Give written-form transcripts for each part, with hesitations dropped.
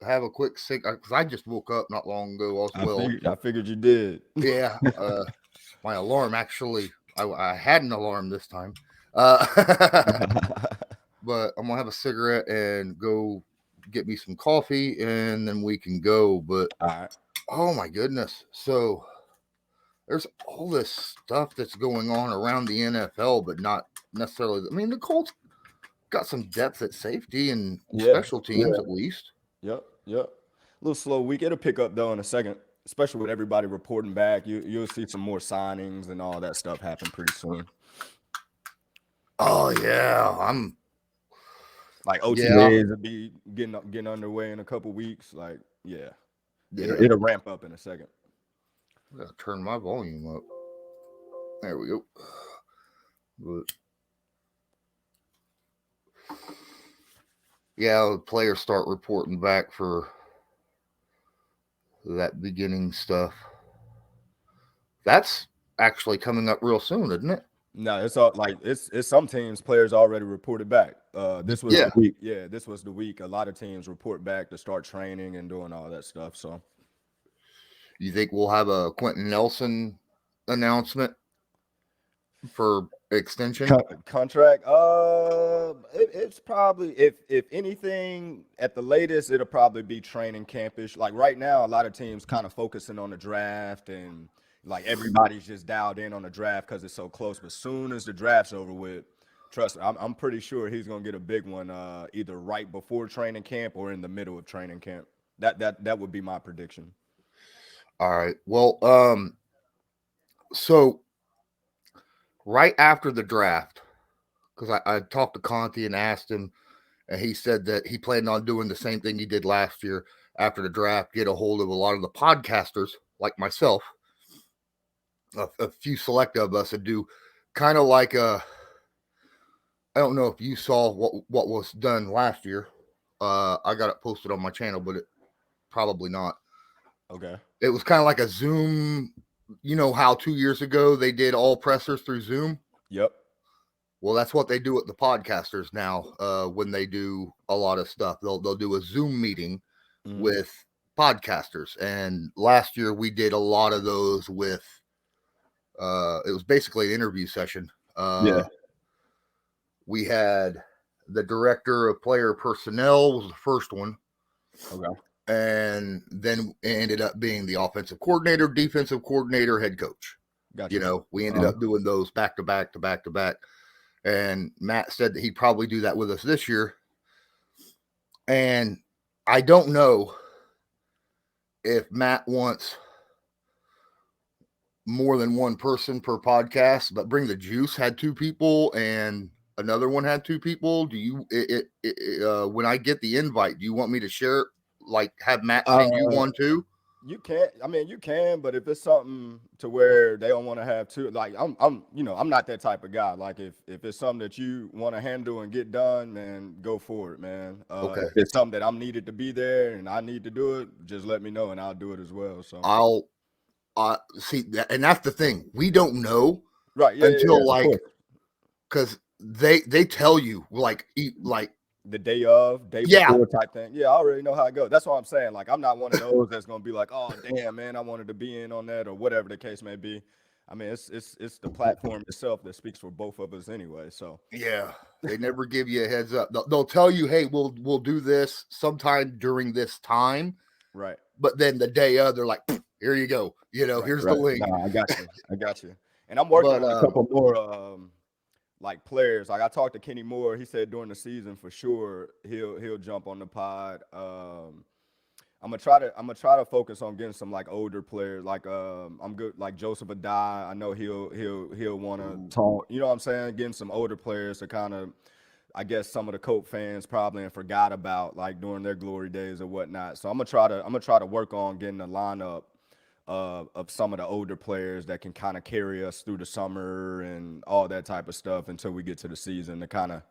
have a quick sick because I just woke up not long ago as well. I figured you did. Yeah, my alarm actually. I had an alarm this time, uh, but I'm gonna have a cigarette and go get me some coffee, and then we can go. But All right. oh my goodness, so there's all this stuff that's going on around the NFL, but not necessarily. I mean, the Colts got some depth at safety and Yeah. special teams at least. Yep. Yep. A little slow week. It'll pick up though in a second, especially with everybody reporting back. You'll see some more signings and all that stuff happen pretty soon. Oh yeah, I'm Like yeah. OTAs will be getting underway in a couple weeks. Like, yeah, Yeah, it'll ramp up in a second. I gotta turn my volume up. There we go. But yeah, the players start reporting back for that beginning stuff. That's actually coming up real soon, isn't it? No, it's all like it's some teams players already reported back. This was the Yeah. week. Yeah, this was the week. A lot of teams report back to start training and doing all that stuff. So You think we'll have a Quentin Nelson announcement for extension? contract. It's probably if anything at the latest, it'll probably be training campish. Like right now, a lot of teams kind of focusing on the draft and like everybody's just dialed in on the draft because it's so close. But soon as the draft's over with, trust me, I'm pretty sure he's gonna get a big one. Either right before training camp or in the middle of training camp. That would be my prediction. All right. Well, so right after the draft, because I talked to Conti and asked him, and he said that he planned on doing the same thing he did last year after the draft, get a hold of a lot of the podcasters like myself, a few select of us, and do kind of like a. I don't know if you saw what was done last year. I got it posted on my channel, but it probably not. Okay. It was kind of like a Zoom. You know how 2 years ago they did all pressers through Zoom. Yep. Well, that's what they do with the podcasters now. When they do a lot of stuff, they'll do a Zoom meeting Mhm. with podcasters. And last year we did a lot of those with. It was basically an interview session. Yeah. We had the director of player personnel was the first one, Okay. and then it ended up being the offensive coordinator, defensive coordinator, head coach. You Gotcha. know, we ended up doing those back to back to back to back. And Matt said that he'd probably do that with us this year. And I don't know if Matt wants more than one person per podcast, but Bring the Juice had two people and another one had two people. Do you, when I get the invite, do you want me to share it? Like have Matt send you Uh, one too? You can't. I mean, you can, but if it's something to where they don't want to have two, like I'm not that type of guy. Like if it's something that you want to handle and get done, man, go for it, man. Okay. If it's something that I'm needed to be there and I need to do it, just let me know and I'll do it as well. So I'll see that, and that's the thing. We don't know right, yeah, yeah, until yeah, of like course. because they tell you like The day of, day yeah. before type thing. Yeah, I already know how it goes. That's what I'm saying. Like I'm not one of those that's gonna be like, oh damn, man, I wanted to be in on that or whatever the case may be. I mean, it's the platform itself that speaks for both of us anyway. So Yeah, they never give you a heads up. They'll tell you, "Hey, we'll do this sometime during this time," right. but then the day of, they're like, "Here you go. You know, Right, here's the right. link." No, I got you. I got you. And I'm working But on a couple more like players. Like I talked to Kenny Moore. He said during the season for sure he'll jump on the pod. I'm gonna try to focus on getting some like older players. Like I'm good like Joseph Adai. I know he'll want to talk. You know what I'm saying? Getting some older players to kind of I guess some of the Colt fans probably and forgot about like during their glory days or whatnot. So I'm gonna try to work on getting a lineup of some of the older players that can kind of carry us through the summer and all that type of stuff until we get to the season to kind of,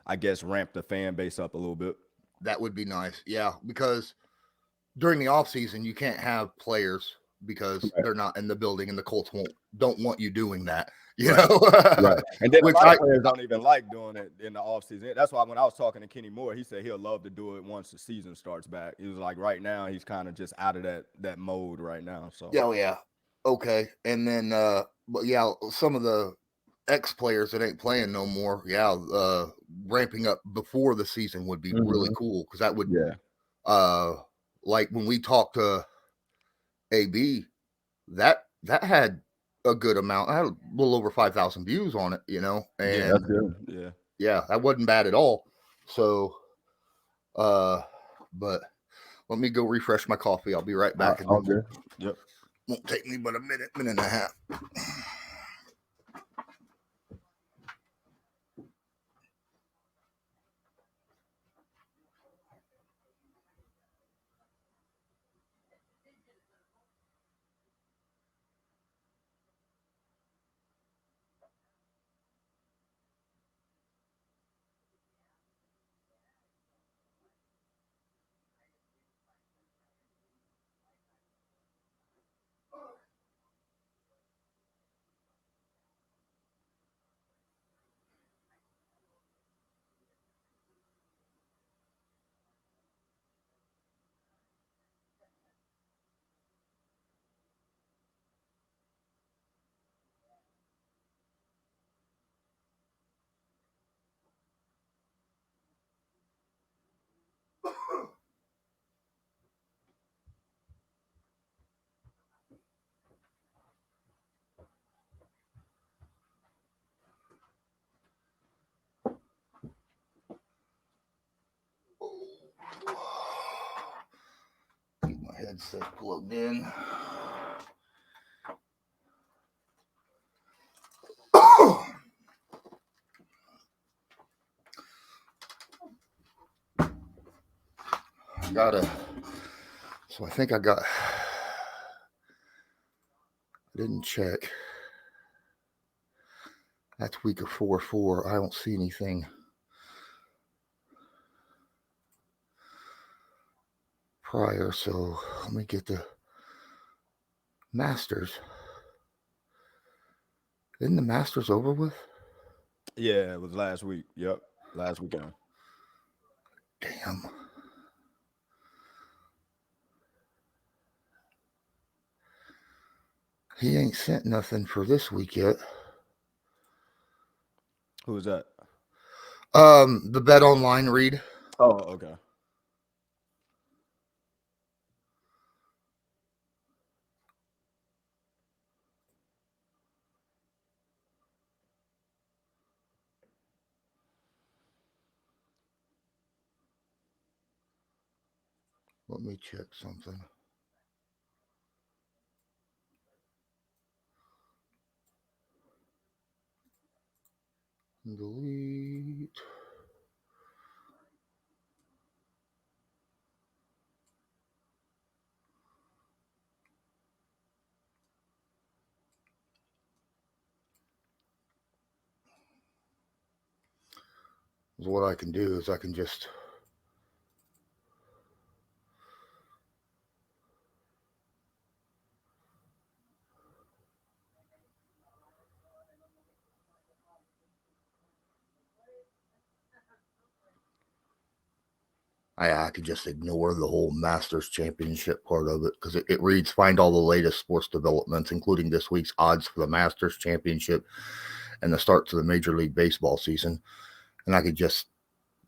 I guess, ramp the fan base up a little bit. that would be nice. Yeah, because during the off season, you can't have players because Right. they're not in the building, and the Colts don't want you doing that. You Right. know, Right. And then a which lot of players don't even like doing it in the offseason. That's why when I was talking to Kenny Moore, he said he'll love to do it once the season starts back. He was like, right now he's kind of just out of that mode right now. So yeah, okay. And then, but yeah, some of the ex players that ain't playing no more, ramping up before the season would be really cool, because that would, like when we talked to AB, that had a good amount. I had a little over 5,000 views on it, you know, and yeah, that's good. Yeah, that wasn't bad at all. So, but let me go refresh my coffee. I'll be right back. All good. Yep. Won't take me but a minute and a half. Keep my headset plugged in. So I think I didn't check. That's week of 4-4. I don't see anything prior. So let me get the Masters. Isn't the Masters over with? Yeah, it was last week. Yep. Last weekend. Damn. He ain't sent nothing for this week yet. Who was that? The Bet Online read. Oh, okay. Let me check something. Delete. So what I can do is I can just I could just ignore the whole Masters Championship part of it, because it reads, find all the latest sports developments, including this week's odds for the Masters Championship and the start to the Major League Baseball season. And I could just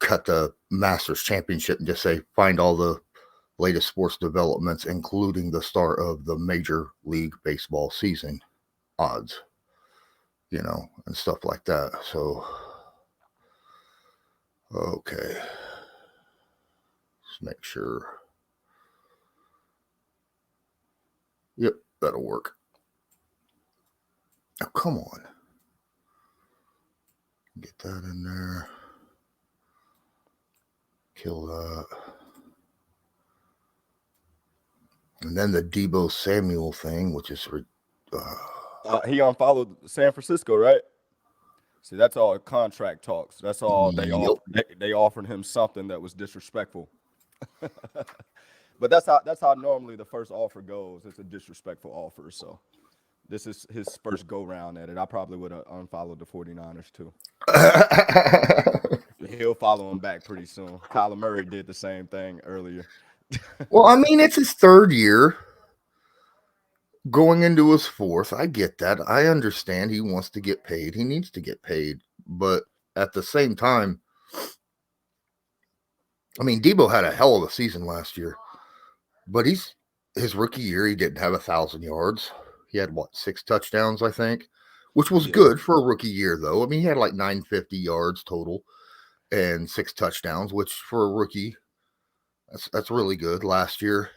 cut the Masters Championship and just say, find all the latest sports developments, including the start of the Major League Baseball season odds, you know, and stuff like that. So, okay. Let's make sure. Yep, that'll work. Oh, come on. Get that in there. Kill that. And then the Deebo Samuel thing, which is he unfollowed San Francisco, right? See, that's all contract talks. That's all they offered. They offered him something that was disrespectful. But that's how normally the first offer goes. It's a disrespectful offer. So this is his first go round at it. I probably would have unfollowed the 49ers too. He'll follow him back pretty soon. Kyler Murray did the same thing earlier. Well, I mean, it's his third year going into his fourth. I get that. I understand he wants to get paid. He needs to get paid. But at the same time, I mean, Deebo had a hell of a season last year. But his rookie year, he didn't have 1,000 yards. He had, 6 touchdowns, I think, which was good for a rookie year, though. I mean, he had like 950 yards total and 6 touchdowns, which for a rookie, that's really good. Last year,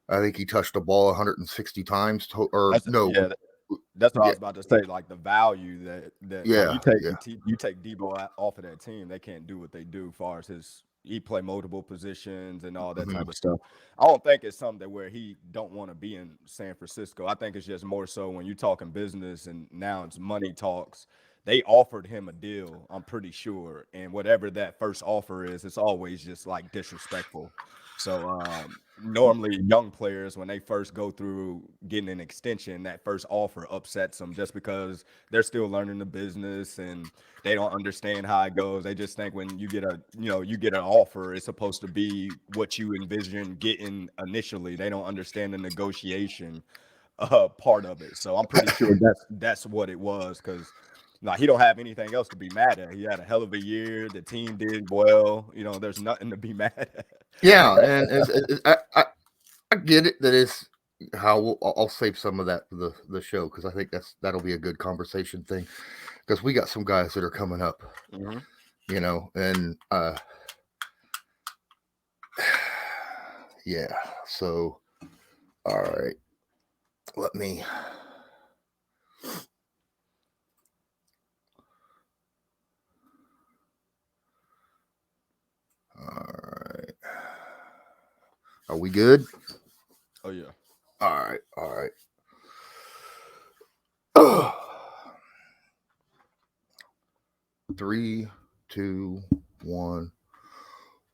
I think he touched the ball 160 times. That's what I was about to say. Like the value that you take Deebo off of that team, they can't do what they do as far as he play multiple positions and all that type of stuff. I don't think it's something where he don't want to be in San Francisco. I think it's just more so when you're talking business and now it's money talks. They offered him a deal, I'm pretty sure, and whatever that first offer is, it's always just like disrespectful. So normally young players, when they first go through getting an extension, that first offer upsets them just because they're still learning the business and they don't understand how it goes. They just think when you get an offer, it's supposed to be what you envision getting initially. They don't understand the negotiation part of it. So I'm pretty sure that's what it was, because he don't have anything else to be mad at. He had a hell of a year. The team did well. There's nothing to be mad at. Yeah, and I get it. That is how I'll save some of that for the show, because I think that'll be a good conversation thing, because we got some guys that are coming up, and yeah. So, all right, let me. All right. Are we good? Oh, yeah. All right. 3, 2, 1.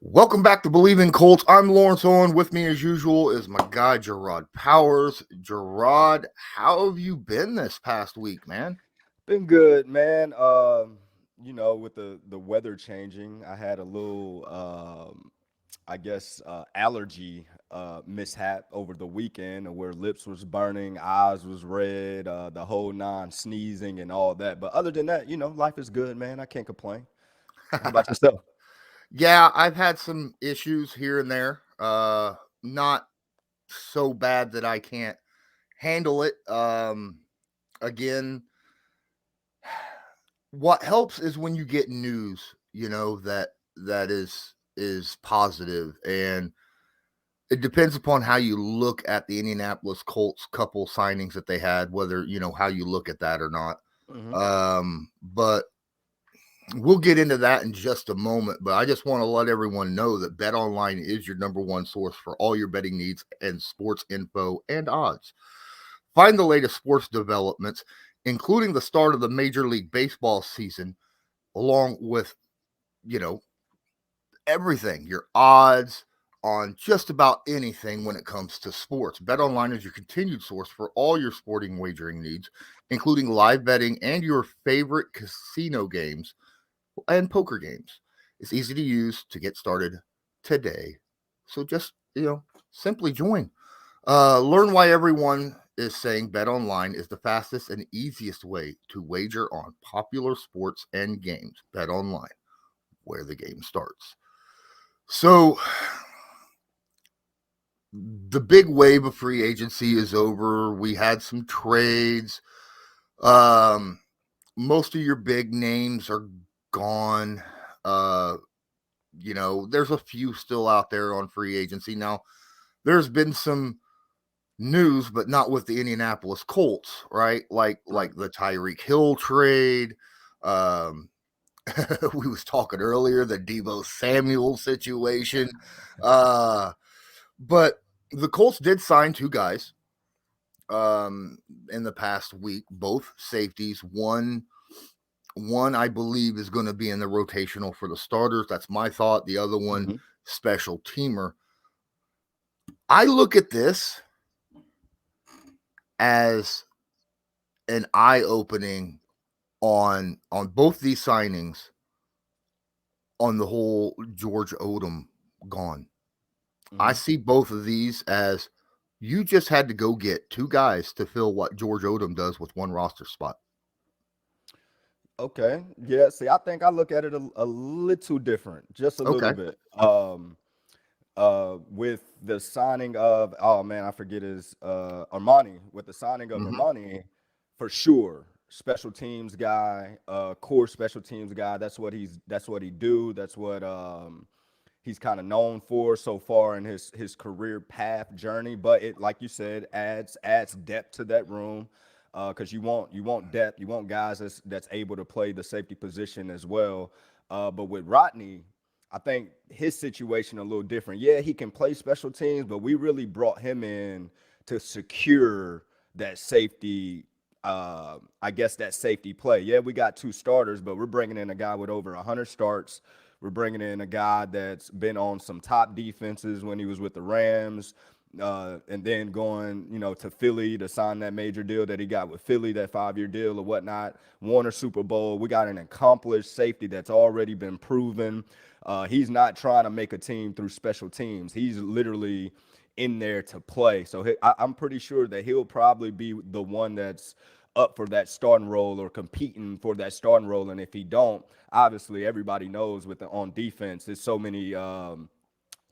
Welcome back to Bleav in Colts. I'm Lawrence Owen. With me, as usual, is my guy, Jerraud Powers. Jerraud, how have you been this past week, man? Been good, man. With the weather changing, I had a little, allergy mishap over the weekend, where lips was burning, eyes was red, the whole nine, sneezing and all that. But other than that, life is good, man. I can't complain. How about yourself? Yeah, I've had some issues here and there. Not so bad that I can't handle it. Again, what helps is when you get news, that is positive, and it depends upon how you look at the Indianapolis Colts couple signings that they had, whether how you look at that or not. But we'll get into that in just a moment. But I just want to let everyone know that BetOnline is your number one source for all your betting needs and sports info and odds. Find the latest sports developments, including the start of the Major League Baseball season, along with, everything, your odds on just about anything when it comes to sports. BetOnline is your continued source for all your sporting wagering needs, including live betting and your favorite casino games and poker games. It's easy to use to get started today. So just, simply join. Learn why everyone is saying BetOnline is the fastest and easiest way to wager on popular sports and games. BetOnline, where the game starts. So the big wave of free agency is over. We had some trades. Most of your big names are gone. There's a few still out there on free agency. Now, there's been some news, but not with the Indianapolis Colts, right? Like the Tyreek Hill trade. We was talking earlier, the Deebo Samuel situation. But the Colts did sign 2 guys in the past week, both safeties. One I believe is going to be in the rotational for the starters. That's my thought. The other one, special teamer. I look at this as an eye opening on both these signings, on the whole George Odom gone. I see both of these as you just had to go get two guys to fill what George Odom does with one roster spot. Okay. Yeah. See, I think I look at it a little different, just a little Okay. bit. With the signing of, oh man, I forget his Armani. With the signing of Mm-hmm. Armani, for sure, special teams guy, core special teams guy. That's what he do. That's what he's kind of known for so far in his career path journey. But it, like you said, adds depth to that room, because you want depth, you want guys that's able to play the safety position as well. But with Rodney, I think his situation a little different. Yeah, he can play special teams, but we really brought him in to secure that safety. I guess that safety play. Yeah, we got two starters, but we're bringing in a guy with over 100 starts. We're bringing in a guy that's been on some top defenses when he was with the Rams, and then going, to Philly to sign that major deal that he got with Philly, that 5-year deal or whatnot. Won a Super Bowl. We got an accomplished safety that's already been proven. He's not trying to make a team through special teams. He's literally in there to play. So I'm pretty sure that he'll probably be the one that's up for that starting role or competing for that starting role. And if he don't, obviously everybody knows with the on defense, there's so many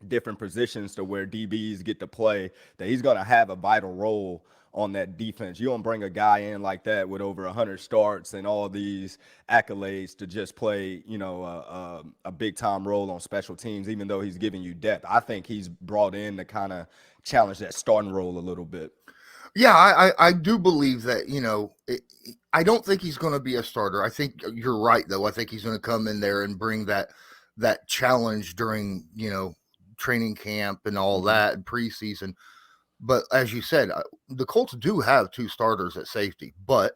different positions to where DBs get to play that he's going to have a vital role on that defense. You don't bring a guy in like that with over 100 starts and all these accolades to just play, a big time role on special teams, even though he's giving you depth. I think he's brought in to kind of challenge that starting role a little bit. Yeah, I do believe that, I don't think he's going to be a starter. I think you're right, though. I think he's going to come in there and bring that challenge during, training camp and all Mm-hmm. that and preseason. But as you said, the Colts do have two starters at safety, but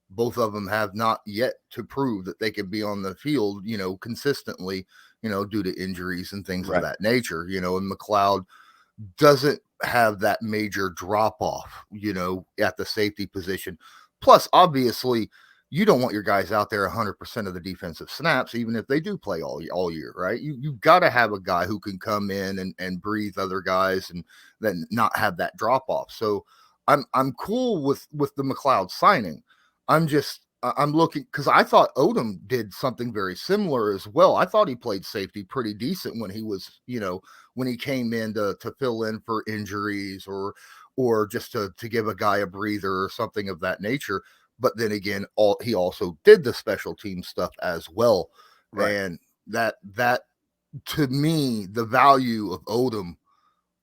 both of them have not yet to prove that they can be on the field, consistently, due to injuries and things of Right. that nature, and McLeod doesn't have that major drop off, at the safety position. Plus, obviously, you don't want your guys out there 100% of the defensive snaps, even if they do play all year, right? You got to have a guy who can come in and breathe other guys and then not have that drop off. So I'm cool with the McLeod signing. I'm looking because I thought Odom did something very similar as well. I thought he played safety pretty decent when he was, when he came in to fill in for injuries or just to give a guy a breather or something of that nature. But then again, he also did the special team stuff as well. Right. And that to me, the value of Odom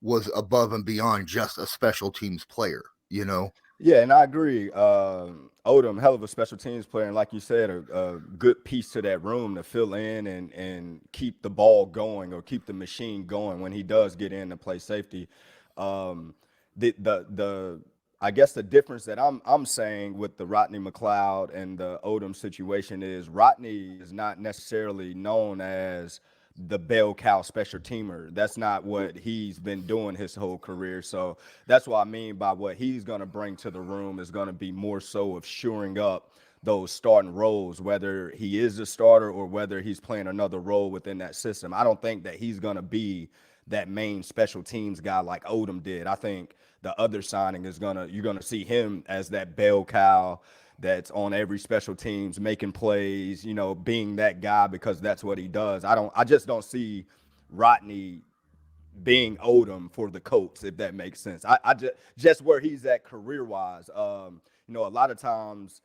was above and beyond just a special teams player, Yeah, and I agree. Odom, hell of a special teams player, and like you said, a good piece to that room to fill in and keep the ball going or keep the machine going when he does get in to play safety. Um, the I guess the difference that I'm saying with the Rodney McLeod and the Odom situation is Rodney is not necessarily known as the bell cow special teamer. That's not what he's been doing his whole career. So that's what I mean by what he's going to bring to the room is going to be more so of shoring up those starting roles, whether he is a starter or whether he's playing another role within that system. I don't think that he's going to be that main special teams guy like Odom did. I think the other signing is you're gonna see him as that bell cow that's on every special teams, making plays, being that guy because that's what he does. I just don't see Rodney being Odom for the Colts, if that makes sense. I just where he's at career wise. A lot of times,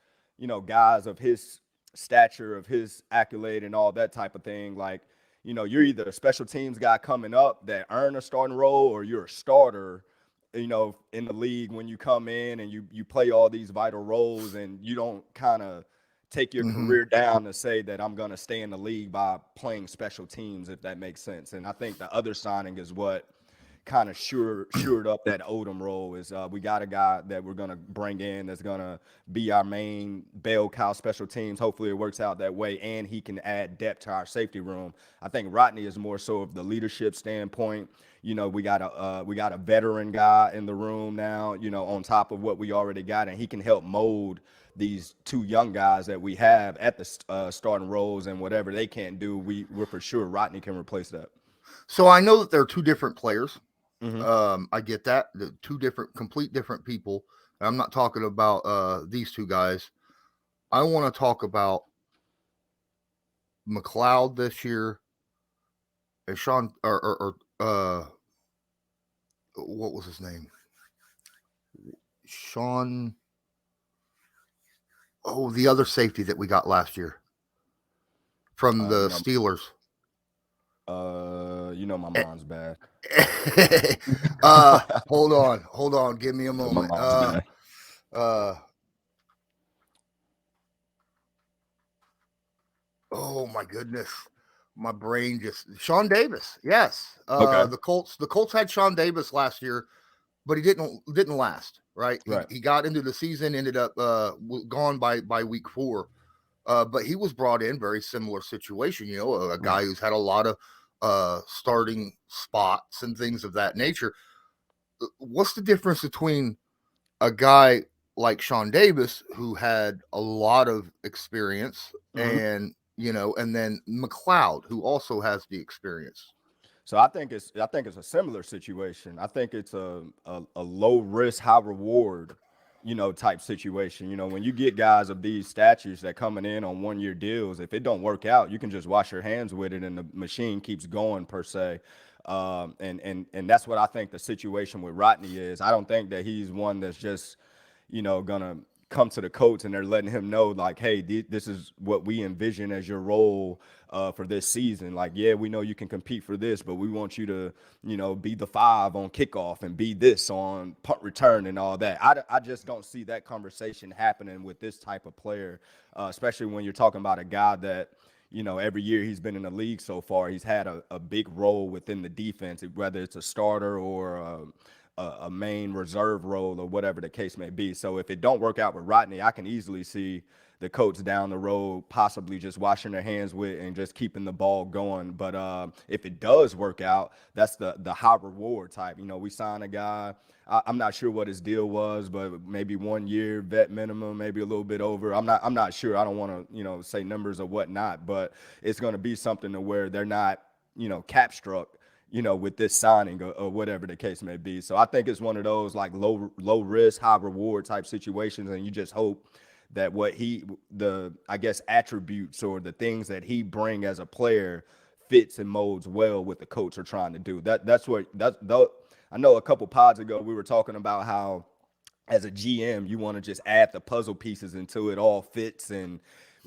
guys of his stature, of his accolade, and all that type of thing, like, you're either a special teams guy coming up that earn a starting role, or you're a starter, in the league when you come in and you play all these vital roles, and you don't kind of take your Mm-hmm. career down to say that I'm going to stay in the league by playing special teams, if that makes sense. And I think the other signing is what kind of shored up that Odom role. Is we got a guy that we're gonna bring in that's gonna be our main bell cow special teams. Hopefully, it works out that way, and he can add depth to our safety room. I think Rodney is more so of the leadership standpoint. We got a veteran guy in the room now. On top of what we already got, and he can help mold these two young guys that we have at the starting roles, and whatever they can't do, we're for sure Rodney can replace that. So I know that they're two different players. Mm-hmm. I get that. The two complete different people. I'm not talking about these two guys. I want to talk about McLeod this year and Sean or what was his name? Sean. Oh, the other safety that we got last year from the Steelers. My mind's bad. Hold on. Give me a moment. Oh my goodness. My brain just Sean Davis. Yes. Okay. The Colts had Sean Davis last year, but he didn't last, right? He got into the season, ended up gone by week 4. But he was brought in very similar situation, a guy who's had a lot of starting spots and things of that nature. What's the difference between a guy like Sean Davis, who had a lot of experience, and then McLeod, who also has the experience? So I think it's a similar situation. I think it's a low risk, high reward, type situation. When you get guys of these statures that coming in on 1-year deals, if it don't work out, you can just wash your hands with it, and the machine keeps going per se. And that's what I think the situation with Rodney is. I don't think that he's one that's just gonna come to the Colts and they're letting him know, like, hey, this is what we envision as your role for this season. Like, yeah, we know you can compete for this, but we want you to, be the 5 on kickoff and be this on punt return and all that. I just don't see that conversation happening with this type of player, especially when you're talking about a guy that, every year he's been in the league so far, he's had a big role within the defense, whether it's a starter or a main reserve role or whatever the case may be. So if it don't work out with Rodney, I can easily see the Colts down the road possibly just washing their hands with and just keeping the ball going. But if it does work out, that's the high reward type. We sign a guy. I'm not sure what his deal was, but maybe 1 year vet minimum, maybe a little bit over. I'm not sure. I don't want to say numbers or whatnot, but it's going to be something to where they're not cap struck with this signing or whatever the case may be. So I think it's one of those like low risk, high reward type situations. And you just hope that I guess, attributes or the things that he bring as a player fits and molds well with the coach are trying to do. I know a couple pods ago, we were talking about how as a GM, you want to just add the puzzle pieces until it all fits and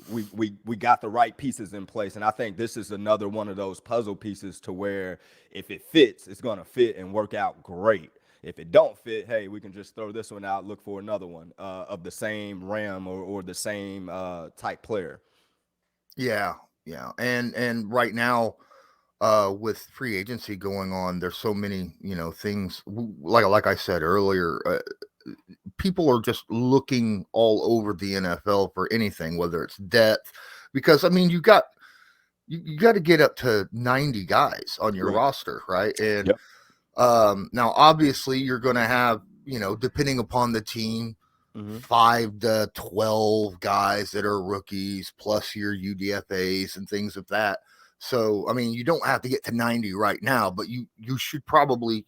we got the right pieces in place. And I think this is another one of those puzzle pieces to where if it fits, it's going to fit and work out great. If it don't fit, hey, we can just throw this one out, look for another one of the same RAM or the same type player. Yeah. And right now, with free agency going on, there's so many, things like I said earlier, people are just looking all over the NFL for anything, whether it's depth, because I mean, you got to get up to 90 guys on your roster, right? And now obviously you're going to have, depending upon the team, 5 to 12 guys that are rookies plus your UDFAs and things of that. So, I mean, you don't have to get to 90 right now, but you should probably,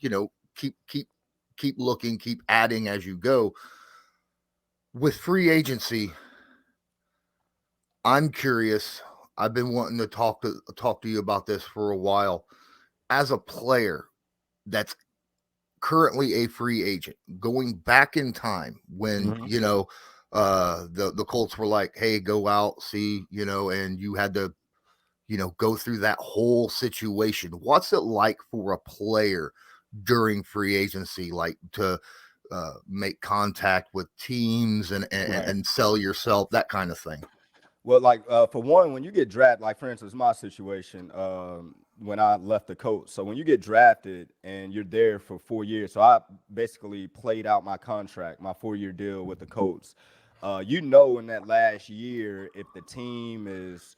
keep looking, keep adding as you go. With free agency, I'm curious. I've been wanting to talk to you about this for a while. As a player that's currently a free agent, going back in time when the Colts were like, "Hey, go out, see," and you had to go through that whole situation. What's it like for a player during free agency, like to make contact with teams and sell yourself, that kind of thing? Well, like for one, when you get drafted, like for instance, my situation, when I left the Colts. So when you get drafted and you're there for 4 years, so I basically played out my contract, my 4-year deal with the Colts. In that last year, if the team is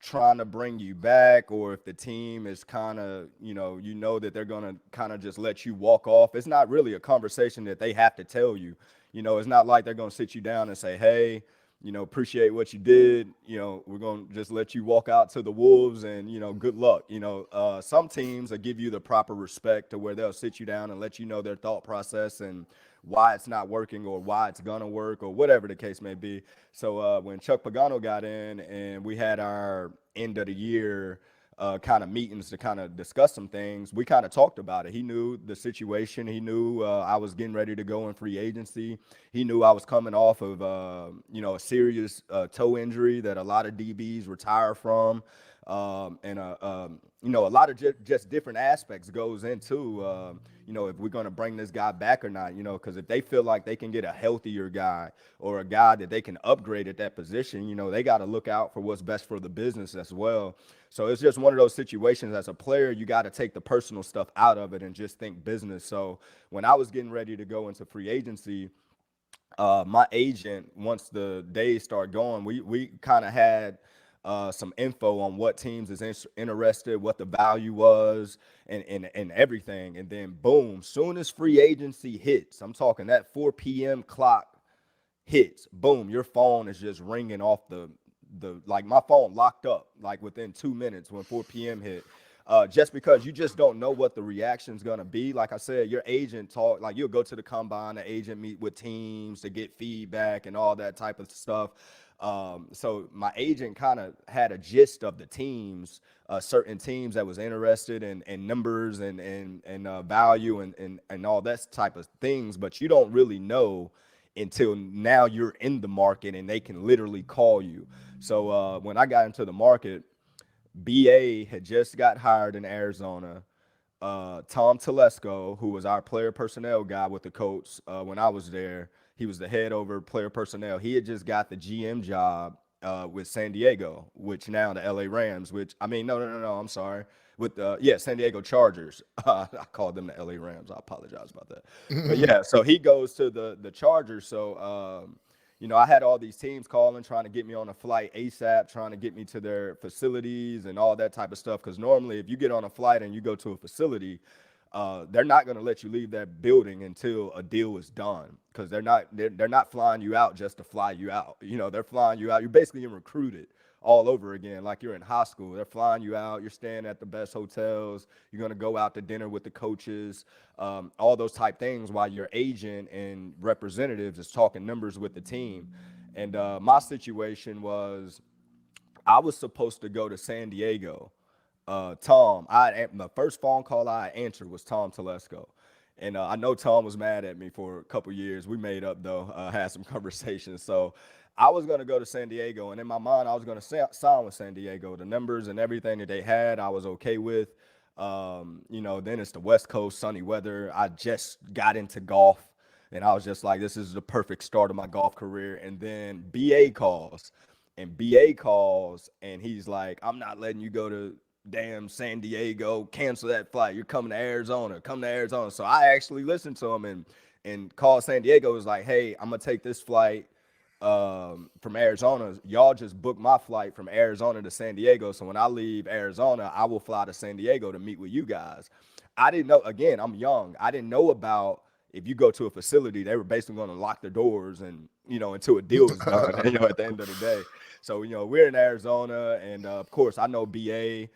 trying to bring you back, or if the team is kind of, that they're going to kind of just let you walk off. It's not really a conversation that they have to tell you. It's not like they're going to sit you down and say, hey, appreciate what you did. We're going to just let you walk out to the wolves and, good luck. Some teams will give you the proper respect to where they'll sit you down and let you know their thought process and why it's not working or why it's going to work or whatever the case may be. So when Chuck Pagano got in and we had our end of the year kind of meetings to kind of discuss some things, we kind of talked about it. He knew the situation. He knew I was getting ready to go in free agency. He knew I was coming off of, a serious toe injury that a lot of DBs retire from. A lot of just different aspects goes into, if we're going to bring this guy back or not, because if they feel like they can get a healthier guy or a guy that they can upgrade at that position, they got to look out for what's best for the business as well. So it's just one of those situations. As a player, you got to take the personal stuff out of it and just think business. So when I was getting ready to go into free agency, my agent, once the days start going, we kind of had some info on what teams is interested, what the value was, and everything. And then boom, soon as free agency hits, I'm talking that 4 p.m. clock hits, boom, your phone is just ringing off the like my phone locked up like within 2 minutes when 4 p.m. hit. Just because you just don't know what the reaction is going to be. Like I said, your agent talk, like you'll go to the combine, the agent meet with teams to get feedback and all that type of stuff. So my agent kind of had a gist of the teams, certain teams that was interested in numbers and value and all that type of things, but you don't really know until now you're in the market and they can literally call you. So when I got into the market, BA had just got hired in Arizona. Tom Telesco, who was our player personnel guy with the Colts when I was there, he was the head over player personnel. He had just got the GM job with San Diego, which now the LA Rams, no, I'm sorry. With San Diego Chargers. I called them the LA Rams. I apologize about that. But yeah, so he goes to the Chargers. So I had all these teams calling, trying to get me on a flight ASAP, trying to get me to their facilities and all that type of stuff. Because normally if you get on a flight and you go to a facility, they're not going to let you leave that building until a deal is done, because they're not flying you out just to fly you out. They're flying you out. You're basically recruited all over again, like you're in high school. They're flying you out. You're staying at the best hotels. You're going to go out to dinner with the coaches, all those type things, while your agent and representatives is talking numbers with the team. And my situation was I was supposed to go to San Diego. The first phone call I answered was Tom Telesco. And I know Tom was mad at me for a couple years. We made up, though, had some conversations. So I was going to go to San Diego. And in my mind, I was going to sign with San Diego. The numbers and everything that they had, I was okay with. Then it's the West Coast, sunny weather. I just got into golf. And I was just like, this is the perfect start of my golf career. And then BA calls, and he's like, I'm not letting you go to damn San Diego, cancel that flight. You're coming to Arizona, come to Arizona. So I actually listened to him and called San Diego. Was like, hey, I'm gonna take this flight from Arizona. Y'all just book my flight from Arizona to San Diego. So when I leave Arizona, I will fly to San Diego to meet with you guys. I didn't know, again, I'm young. I didn't know about, if you go to a facility, they were basically going to lock the doors and, until a deal is done, at the end of the day. So, we're in Arizona, and of course I know BA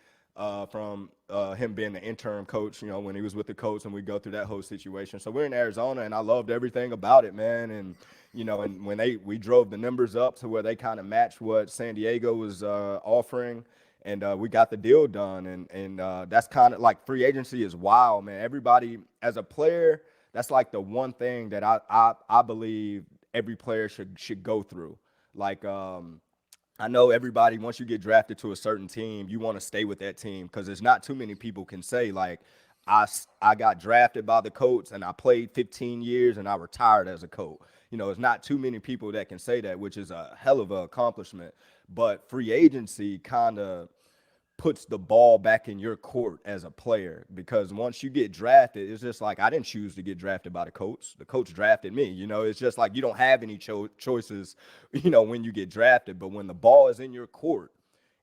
from him being the interim coach, when he was with the Colts, and we go through that whole situation. So we're in Arizona, and I loved everything about it, man. And, and when we drove the numbers up to where they kind of matched what San Diego was offering, and we got the deal done. And that's kind of like, free agency is wild, man. Everybody, as a player, that's like the one thing that I Bleav every player should go through. Like, I know everybody, once you get drafted to a certain team, you want to stay with that team, because there's not too many people can say, like, I got drafted by the Colts and I played 15 years and I retired as a Colt. It's not too many people that can say that, which is a hell of an accomplishment. But free agency kind of puts the ball back in your court as a player, because once you get drafted, it's just like, I didn't choose to get drafted by the Colts. The Colts drafted me. It's just like you don't have any choices, when you get drafted. But when the ball is in your court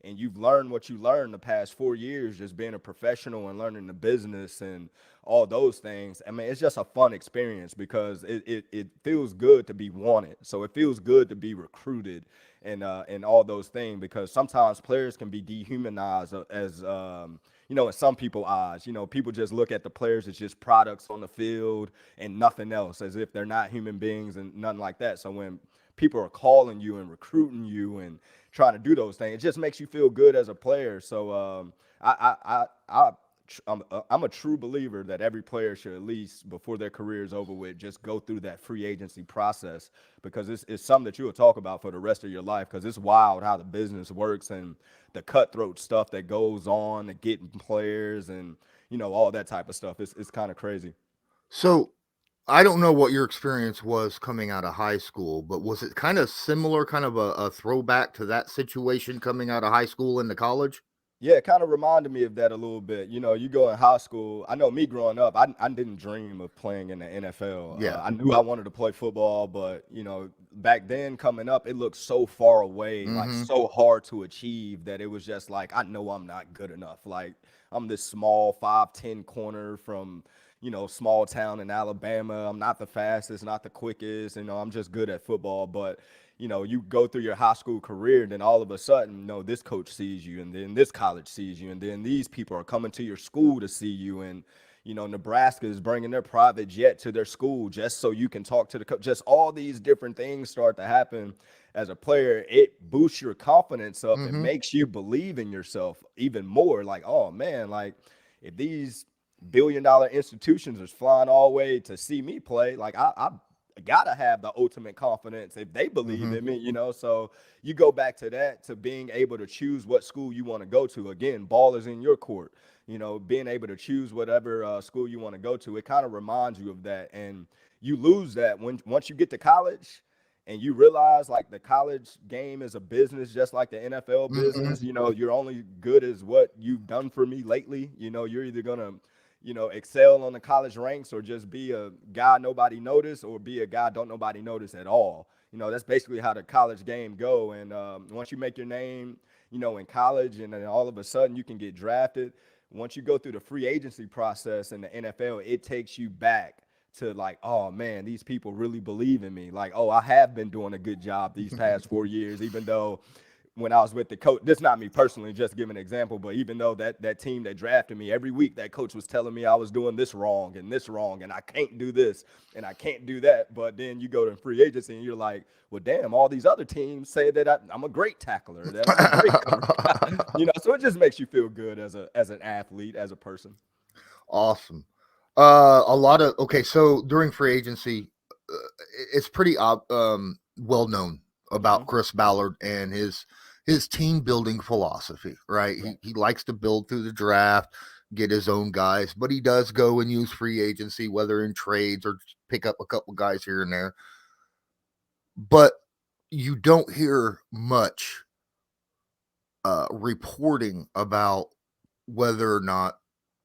and you've learned what you learned the past 4 years, just being a professional and learning the business and all those things, I mean, it's just a fun experience, because it feels good to be wanted. So it feels good to be recruited and all those things, because sometimes players can be dehumanized as in some people's eyes. People just look at the players as just products on the field and nothing else, as if they're not human beings and nothing like that. So when people are calling you and recruiting you and trying to do those things, it just makes you feel good as a player. So I'm a true believer that every player should, at least before their career is over with, just go through that free agency process, because it's something that you will talk about for the rest of your life, because it's wild how the business works and the cutthroat stuff that goes on to getting players and all that type of stuff. It's kind of crazy. So I don't know what your experience was coming out of high school, but was it kind of similar, kind of a throwback to that situation coming out of high school into college? Yeah, it kind of reminded me of that a little bit. You go in high school. I know me growing up, I didn't dream of playing in the NFL. Yeah. I knew I wanted to play football, but back then coming up, it looked so far away, like Mm-hmm. so hard to achieve, that it was just like, I know I'm not good enough. Like, I'm this small 5'10" corner from small town in Alabama. I'm not the fastest, not the quickest. I'm just good at football, but you go through your high school career, and then all of a sudden, this coach sees you, and then this college sees you, and then these people are coming to your school to see you, and Nebraska is bringing their private jet to their school just so you can talk to the coach. Just all these different things start to happen as a player. It boosts your confidence up. It Mm-hmm. makes you believe in yourself even more. Like, oh man, like, if these billion-dollar institutions are flying all the way to see me play, like, I gotta have the ultimate confidence if they believe Mm-hmm. in me. So you go back to that, to being able to choose what school you want to go to. Again, ball is in your court. Being able to choose whatever school you want to go to, it kind of reminds you of that. And you lose that once you get to college, and you realize, like, the college game is a business just like the NFL Mm-hmm. business. You're only good as what you've done for me lately. You're either gonna excel on the college ranks, or just be a guy nobody notice, or be a guy don't nobody notice at all. That's basically how the college game go. And once you make your name, in college, and then all of a sudden you can get drafted. Once you go through the free agency process in the NFL, it takes you back to, like, oh man, these people really believe in me. Like, oh, I have been doing a good job these past 4 years, even though when I was with the coach, this is not me personally, just giving an example, but even though that team that drafted me, every week that coach was telling me I was doing this wrong, and I can't do this and I can't do that. But then you go to free agency and you're like, well, damn, all these other teams say that I'm a great tackler, that I'm a great cover guy. So it just makes you feel good as an athlete, as a person. Awesome. A lot of okay. So during free agency, it's pretty well known about Mm-hmm. Chris Ballard and his team building philosophy. Right. Right. He likes to build through the draft, get his own guys, but he does go and use free agency, whether in trades or pick up a couple guys here and there. But you don't hear much reporting about whether or not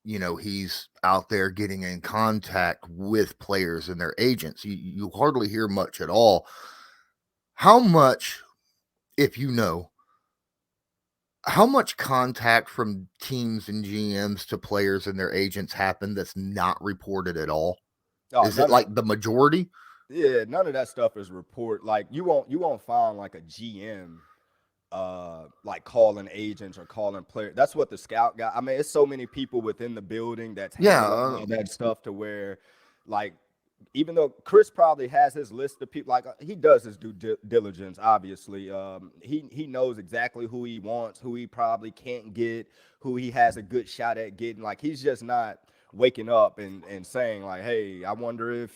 he's out there getting in contact with players and their agents. You hardly hear much at all. How much, if you know, how much contact from teams and GMs to players and their agents happen that's not reported at all? Oh, Is it none of like the majority? yeah, none of that stuff is report. Like, you won't find like a GM like calling agents or calling players. That's what the scout got. I mean, it's so many people within the building that's Yeah. handling all that stuff, to where, like, even though Chris probably has his list of people, like, he does his due diligence, obviously. He knows exactly who he wants, who he probably can't get, who he has a good shot at getting. Like, he's just not waking up and saying, like, hey, I wonder if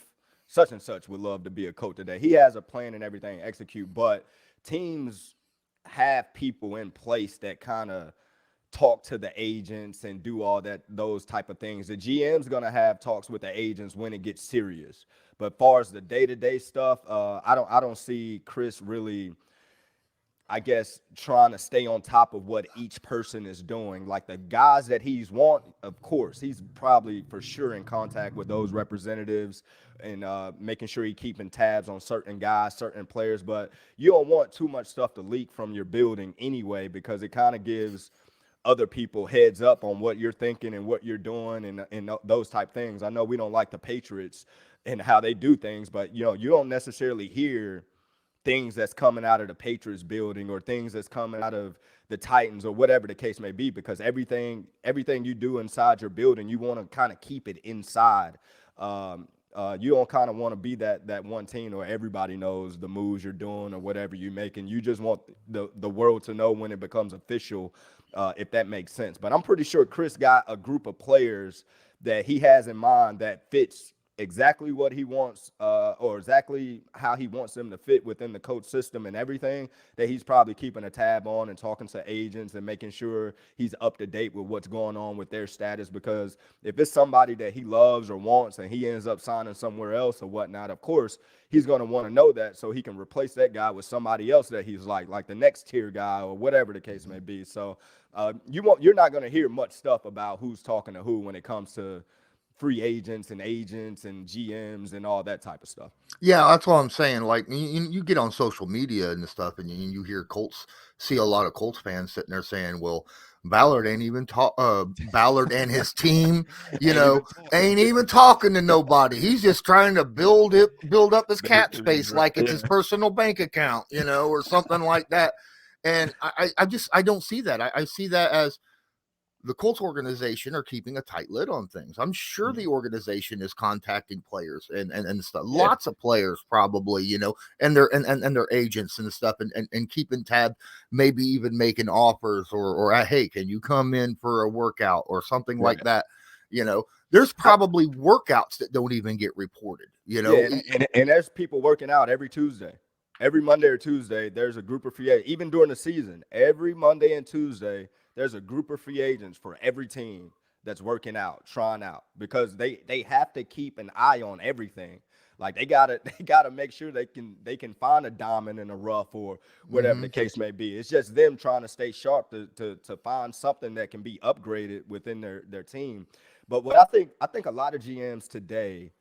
such and such would love to be a coach today. He has a plan and everything to execute, but teams have people in place that kind of talk to the agents and do all that, those type of things. The GM's gonna have talks with the agents when it gets serious. But far as the day-to-day stuff, I don't see Chris really I guess, trying to stay on top of what each person is doing. Like the guys that he's of course, he's probably for sure in contact with those representatives and making sure he's keeping tabs on certain guys, certain players. But you don't want too much stuff to leak from your building anyway, because it kind of gives other people heads up on what you're thinking and what you're doing and those type things. I know we don't like the Patriots and how they do things, but you don't necessarily hear things that's coming out of the Patriots building or things that's coming out of the Titans or whatever the case may be, because everything you do inside your building, you want to kind of keep it inside. You don't kind of want to be that one team where everybody knows the moves you're doing or whatever you're making. You just want the world to know when it becomes official, if that makes sense. But I'm pretty sure Chris got a group of players that he has in mind that fits exactly what he wants, or exactly how he wants them to fit within the coach system and everything, that he's probably keeping a tab on and talking to agents and making sure he's up to date with what's going on with their status. Because if it's somebody that he loves or wants and he ends up signing somewhere else or whatnot, of course he's going to want to know that so he can replace that guy with somebody else that he's like the next tier guy or whatever the case may be. So you're not going to hear much stuff about who's talking to who when it comes to free agents and GMs and all that type of stuff. Yeah, that's what I'm saying. Like you get on social media and stuff, and you hear Colts, see a lot of Colts fans sitting there saying, "Well, Ballard ain't even talk. Ballard and his team, ain't even talking to nobody. He's just trying to build up his cap space like it's his personal bank account, or something like that." And I don't see that. I see that as the Colts organization are keeping a tight lid on things. I'm sure the organization is contacting players and stuff. Yeah. Lots of players probably, and their agents and stuff and keeping tab, maybe even making offers or hey, can you come in for a workout or something like that? There's probably workouts that don't even get reported, Yeah, and there's people working out every Tuesday. Every Monday or Tuesday, there's a group of free agents. Even during the season, every Monday and Tuesday, there's a group of free agents for every team that's working out, trying out, because they have to keep an eye on everything. Like they gotta make sure they can find a diamond in the rough or whatever the case may be. It's just them trying to stay sharp to find something that can be upgraded within their team. But what I think a lot of GMs today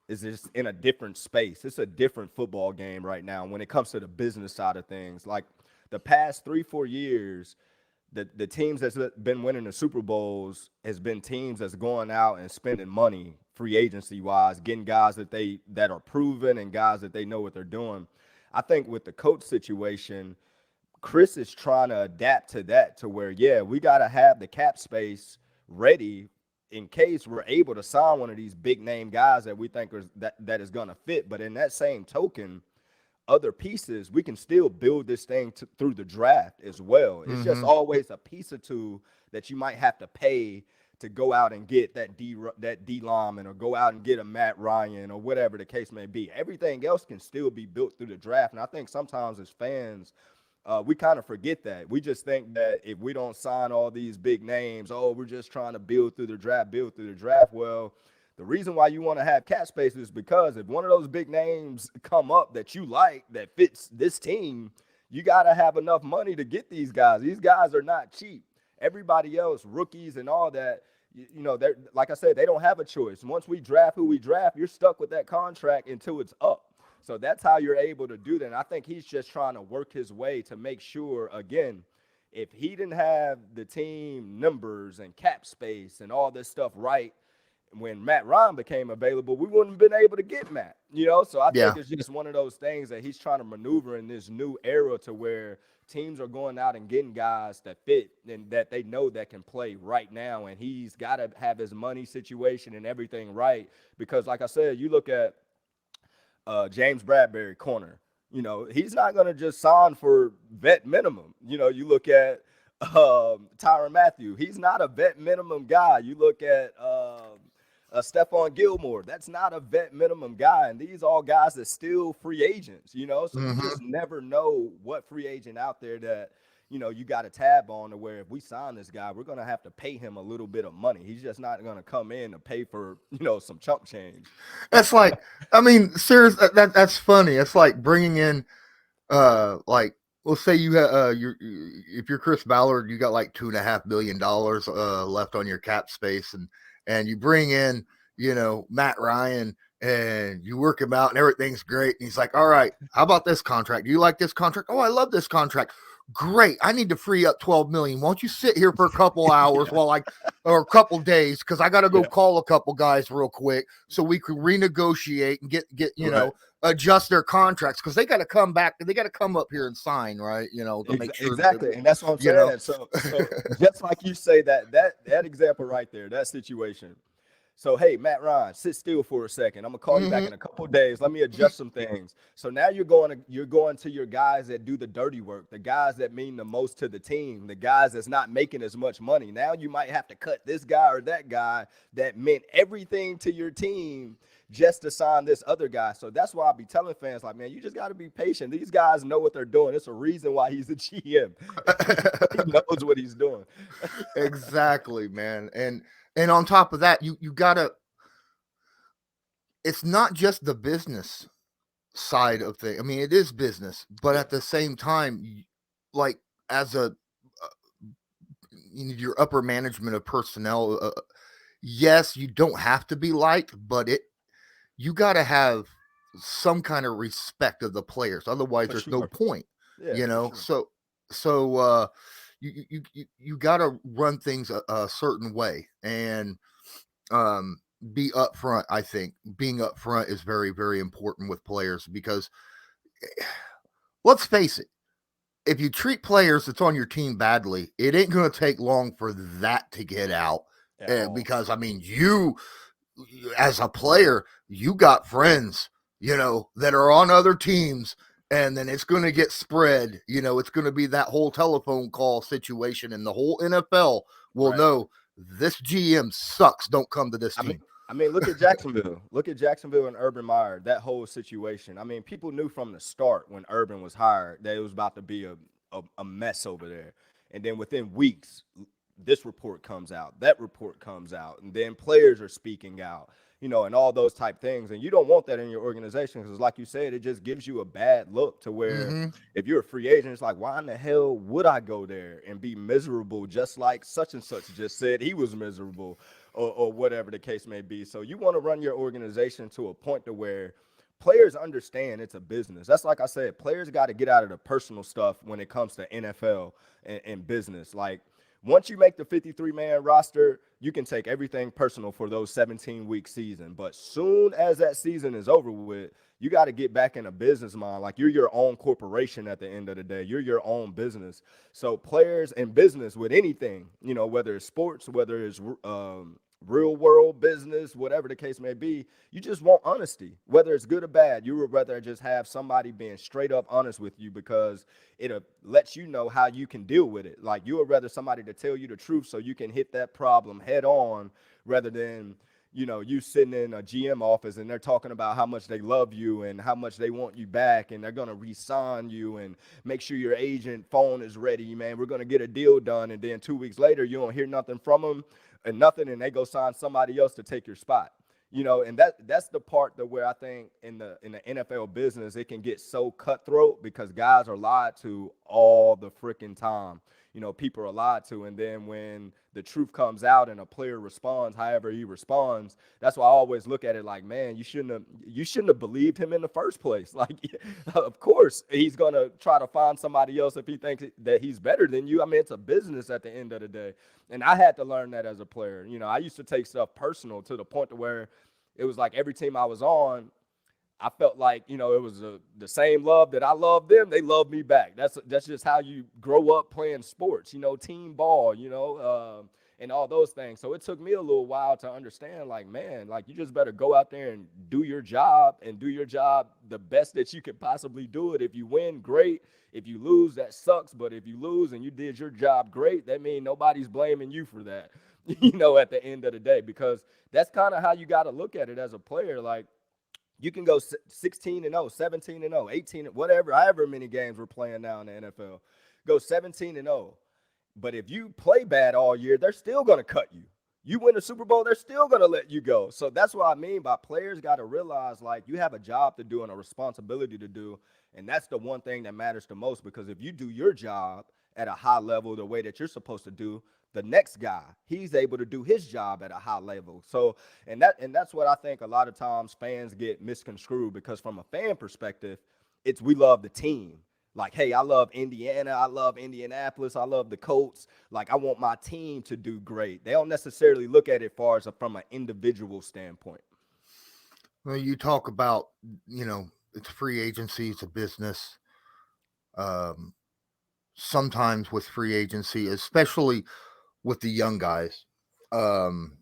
is just in a different space. It's a different football game right now when it comes to the business side of things. Like the past 3-4 years, the teams that's been winning the Super Bowls has been teams that's going out and spending money free agency wise, getting guys that are proven and guys that they know what they're doing. I think with the coach situation, Chris is trying to adapt to that, to where, we got to have the cap space ready in case we're able to sign one of these big name guys that we think that is going to fit. But in that same token, other pieces, we can still build this thing through the draft as well. It's just always a piece or two that you might have to pay to go out and get that D lineman or go out and get a Matt Ryan or whatever the case may be. Everything else can still be built through the draft. And I think sometimes as fans, we kind of forget that. We just think that if we don't sign all these big names, we're just trying to build through the draft. Well, the reason why you want to have cap space is because if one of those big names come up that you like that fits this team, you got to have enough money to get these guys. These guys are not cheap. Everybody else, rookies and all that, they're, like I said, they don't have a choice. Once we draft who we draft, you're stuck with that contract until it's up. So that's how you're able to do that. And I think he's just trying to work his way to make sure, again, if he didn't have the team numbers and cap space and all this stuff right, when Matt Ryan became available, we wouldn't have been able to get Matt, So I think it's just one of those things that he's trying to maneuver in this new era to where teams are going out and getting guys that fit and that they know that can play right now. And he's got to have his money situation and everything right. Because like I said, you look at James Bradbury, corner, he's not going to just sign for vet minimum. You look at Tyrann Mathieu, he's not a vet minimum guy. You look at Stephon Gilmore, that's not a vet minimum guy. And these all guys that still free agents, so you just never know what free agent out there that, you got a tab on to where if we sign this guy, we're going to have to pay him a little bit of money. He's just not going to come in to pay for, some chump change. That's like, I mean, seriously, that's funny. It's like bringing in, like Well, say you have if you're Chris Ballard, you got like $2.5 million left on your cap space, and you bring in Matt Ryan and you work him out and everything's great. And he's like, all right, how about this contract? Do you like this contract? Oh, I love this contract. Great. I need to free up 12 million. Won't you sit here for a couple hours or a couple days? Cause I got to go call a couple guys real quick so we can renegotiate and get, adjust their contracts. Cause they got to come back. They got to come up here and sign, right? To make sure. Exactly. And that's what I'm saying. So just like you say that example right there, that situation. So, hey, Matt Ryan, sit still for a second. I'm gonna call you back in a couple of days. Let me adjust some things. So now you're going to your guys that do the dirty work, the guys that mean the most to the team, the guys that's not making as much money. Now you might have to cut this guy or that guy that meant everything to your team just to sign this other guy. So that's why I'll be telling fans, like, man, you just got to be patient. These guys know what they're doing. It's a reason why he's the GM. He knows what he's doing. Exactly, man. And on top of that, you gotta, it's not just the business side of things. I mean, it is business, but at the same time, like as your upper management of personnel, yes, you don't have to be liked, but you got to have some kind of respect of the players. Otherwise, there's no point, Sure. So you got to run things a certain way and be upfront. I think being upfront is very, very important with players because let's face it, if you treat players that's on your team badly, it ain't going to take long for that to get out. Because I mean, you as a player, you got friends, that are on other teams. And then it's going to get spread. It's going to be that whole telephone call situation, and the whole NFL will know this GM sucks. Don't come to this team. I mean, look at Jacksonville. Look at Jacksonville and Urban Meyer, that whole situation. I mean, people knew from the start when Urban was hired that it was about to be a mess over there. And then within weeks, this report comes out, that report comes out, and then players are speaking out. And all those type things. And you don't want that in your organization because, like you said, it just gives you a bad look to where if you're a free agent, it's like, why in the hell would I go there and be miserable just like such and such just said he was miserable or whatever the case may be. So you want to run your organization to a point to where players understand it's a business. That's like I said, players got to get out of the personal stuff when it comes to NFL and business. Like, once you make the 53-man roster, you can take everything personal for those 17-week season. But soon as that season is over with, you got to get back in a business mind. Like, you're your own corporation at the end of the day. You're your own business. So players in business with anything, whether it's sports, whether it's real world business, whatever the case may be, you just want honesty, whether it's good or bad. You would rather just have somebody being straight up honest with you because it lets you know how you can deal with it. Like, you would rather somebody to tell you the truth so you can hit that problem head on rather than you sitting in a GM office and they're talking about how much they love you and how much they want you back and they're going to re-sign you and make sure your agent phone is ready, man. We're going to get a deal done. And then 2 weeks later, you don't hear nothing from them and they go sign somebody else to take your spot. And that's the part that where I think in the NFL business, it can get so cutthroat because guys are lied to all the freaking time. People are lied to. And then when the truth comes out and a player responds, however he responds, that's why I always look at it like, man, you shouldn't have believed him in the first place. Like, of course, he's going to try to find somebody else if he thinks that he's better than you. I mean, it's a business at the end of the day. And I had to learn that as a player. I used to take stuff personal to the point to where it was like every team I was on, I felt like, it was the same love that I loved them. They loved me back. That's just how you grow up playing sports, team ball, and all those things. So it took me a little while to understand, like, man, like, you just better go out there and do your job the best that you can possibly do it. If you win, great. If you lose, that sucks. But if you lose and you did your job great, that means nobody's blaming you for that, at the end of the day, because that's kind of how you got to look at it as a player. Like, you can go 16-0, 17-0, 18, whatever, however many games we're playing now in the NFL. Go 17-0. But if you play bad all year, they're still going to cut you. You win the Super Bowl, they're still going to let you go. So that's what I mean by players got to realize, like, you have a job to do and a responsibility to do. And that's the one thing that matters the most, because if you do your job at a high level the way that you're supposed to do, the next guy, he's able to do his job at a high level. So, and that's what I think a lot of times fans get misconstrued, because from a fan perspective, it's we love the team. Like, hey, I love Indiana. I love Indianapolis. I love the Colts. Like, I want my team to do great. They don't necessarily look at it far as from an individual standpoint. Well, you talk about, it's free agency, it's a business. Um, Sometimes with free agency, especially with the young guys, um,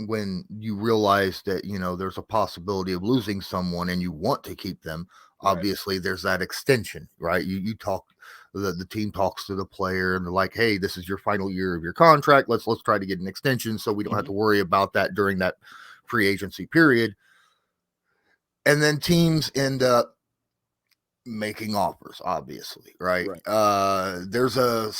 when you realize that, there's a possibility of losing someone and you want to keep them, Right. obviously there's that extension, right? You talk, the team talks to the player and they're like, hey, this is your final year of your contract. Let's try to get an extension so we don't have to worry about that during that free agency period. And then teams end up making offers, obviously, right? There's a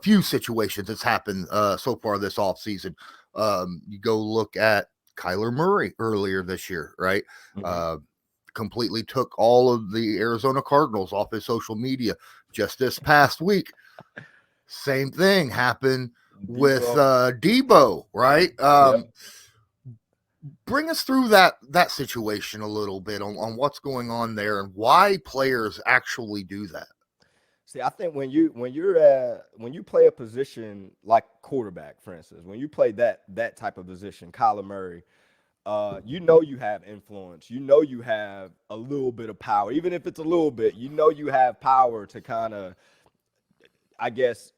few situations that's happened so far this offseason. You go look at Kyler Murray earlier this year, right? Completely took all of the Arizona Cardinals off his social media just this past week. Same thing happened with Deebo, right? Bring us through that situation a little bit on what's going on there and why players actually do that. See, I think when you play a position like quarterback, for instance, when you play that type of position, Kyler Murray, you have influence. You have a little bit of power, even if it's a little bit. You have power to kind of, I guess,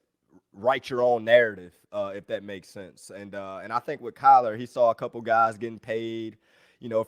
write your own narrative, if that makes sense. And I think with Kyler, he saw a couple guys getting paid,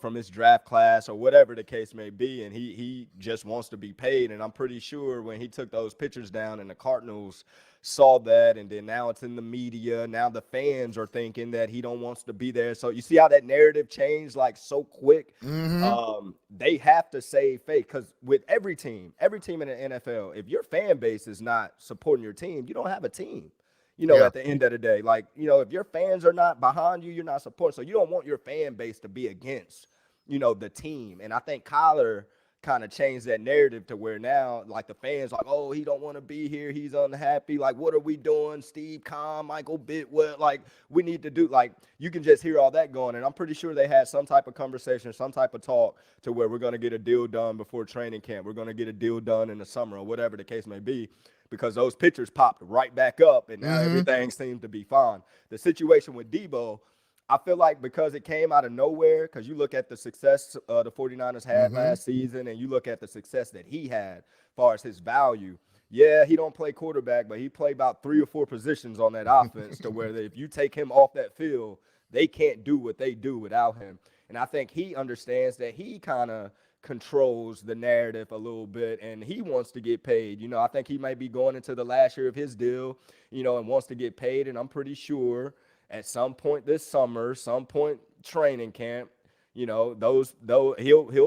from his draft class or whatever the case may be, and he just wants to be paid. And I'm pretty sure when he took those pictures down and the Cardinals saw that, and then now it's in the media, now the fans are thinking that he don't wants to be there. So you see how that narrative changed like so quick. They have to save face, because with every team in the NFL, if your fan base is not supporting your team, you don't have a team. At the end of the day, like, if your fans are not behind you, you're not supporting. So you don't want your fan base to be against, the team. And I think Kyler kind of changed that narrative to where now, like, the fans like, oh, he don't want to be here. He's unhappy. Like, what are we doing? Steve Kahn, Michael Bidwell, like, we need to do, like, you can just hear all that going. And I'm pretty sure they had some type of conversation, some type of talk to where we're going to get a deal done before training camp. We're going to get a deal done in the summer or whatever the case may be, because those pictures popped right back up and now everything seems to be fine. The situation with Deebo, I feel like because it came out of nowhere, because you look at the success the 49ers had last season, and you look at the success that he had as far as his value. Yeah, he don't play quarterback, but he played about 3 or 4 positions on that offense to where if you take him off that field, they can't do what they do without him. And I think he understands that he kind of controls the narrative a little bit, and he wants to get paid. I think he might be going into the last year of his deal, and wants to get paid. And I'm pretty sure at some point this summer, some point training camp, he'll